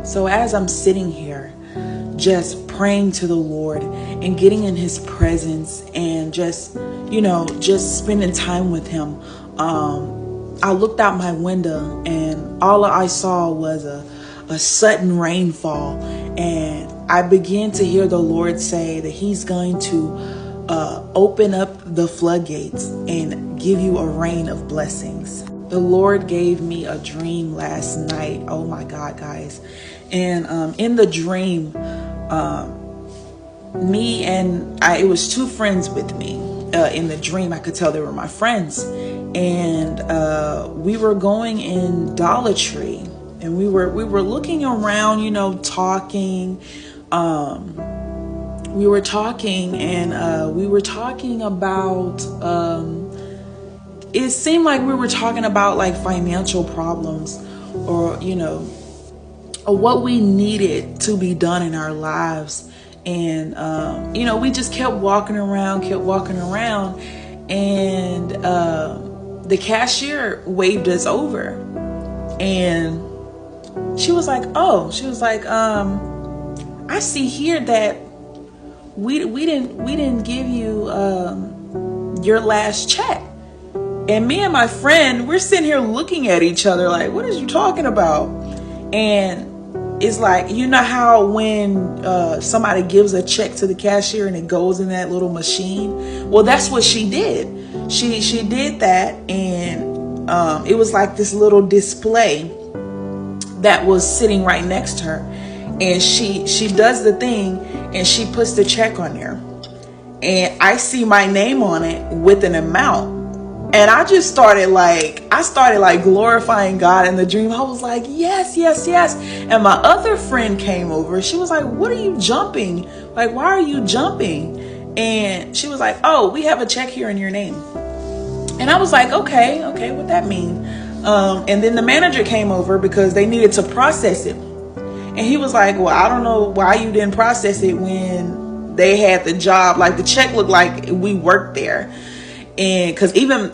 So as I'm sitting here, just praying to the Lord and getting in his presence and just spending time with him, I looked out my window and all I saw was a sudden rainfall, and I began to hear the Lord say that he's going to open up the floodgates and give you a rain of blessings. The Lord gave me a dream last night. Oh my God, guys. And in the dream, it was two friends with me. In the dream, I could tell they were my friends. And we were going in Dollar Tree, and we were looking around, talking. We were talking, and we were talking about, it seemed like we were talking about like financial problems or what we needed to be done in our lives. And, we just kept walking around, and the cashier waved us over, and she was like, I see here that we didn't give you your last check. And me and my friend, we're sitting here looking at each other like, what are you talking about? And it's like, how when somebody gives a check to the cashier and it goes in that little machine? Well, that's what she did. She did that, and it was like this little display that was sitting right next to her. And she does the thing, and she puts the check on there. And I see my name on it with an amount. And I just started glorifying God in the dream. I was like, yes, yes, yes. And my other friend came over. She was like, what are you jumping? Like, why are you jumping? And she was like, oh, we have a check here in your name. And I was like, okay, what that mean? And then the manager came over because they needed to process it. And he was like, well, I don't know why you didn't process it when they had the job. Like, the check looked like we worked there. And because even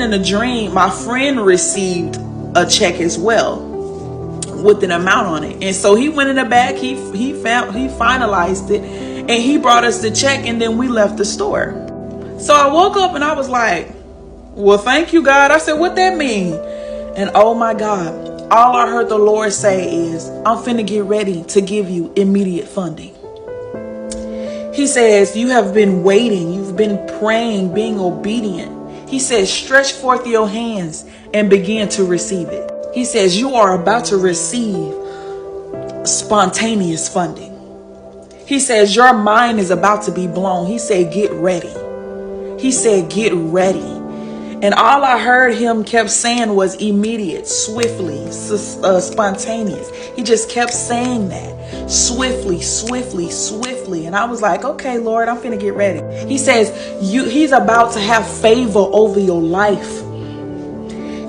in the dream, my friend received a check as well with an amount on it. And so he went in the back, he finalized it, and he brought us the check, and then we left the store. So I woke up and I was like, well, thank you, God. I said, what that mean? And oh my God, all I heard the Lord say is, I'm finna get ready to give you immediate funding. He says, you have been waiting. You've been praying, being obedient. He says, stretch forth your hands and begin to receive it. He says, you are about to receive spontaneous funding. He says, your mind is about to be blown. He said, get ready. He said, get ready. And all I heard him kept saying was immediate, swiftly, spontaneous. He just kept saying that. Swiftly, swiftly, swiftly. And I was like, okay, Lord, I'm finna get ready. He says, he's about to have favor over your life.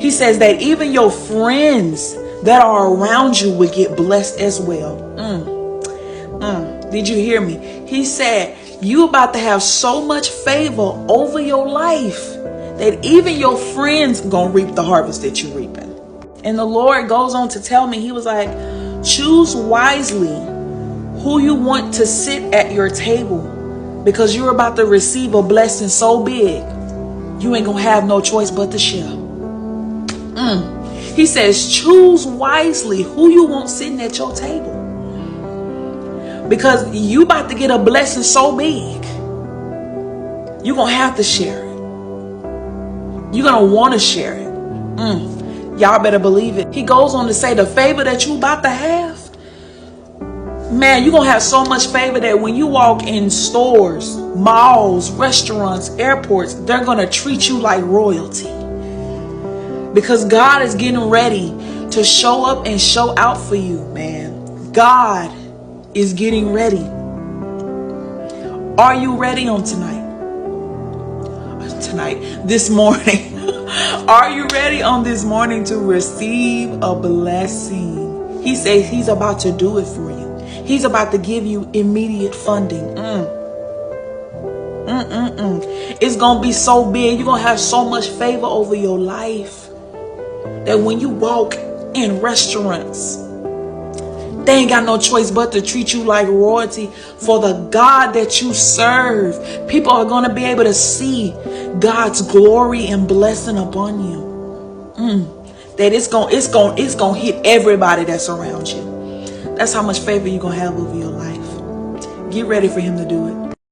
He says that even your friends that are around you will get blessed as well. Did you hear me? He said, you about to have so much favor over your life that even your friends gonna reap the harvest that you're reaping. And the Lord goes on to tell me, he was like, choose wisely who you want to sit at your table, because you're about to receive a blessing so big, you ain't gonna have no choice but to share. He says, choose wisely who you want sitting at your table, because you about to get a blessing so big, you're gonna have to share it. You're going to want to share it. Y'all better believe it. He goes on to say the favor that you about to have, man, you're going to have so much favor that when you walk in stores, malls, restaurants, airports, they're going to treat you like royalty. Because God is getting ready to show up and show out for you, man. God is getting ready. Are you ready on this morning? Are you ready on this morning to receive a blessing? He says he's about to do it for you. He's about to give you immediate funding. It's going to be so big. You're going to have so much favor over your life that when you walk in restaurants, They ain't got no choice but to treat you like royalty for the God that you serve. People are going to be able to see God's glory and blessing upon you. That it's going to hit everybody that's around you. That's how much favor you're going to have over your life. Get ready for him to do it.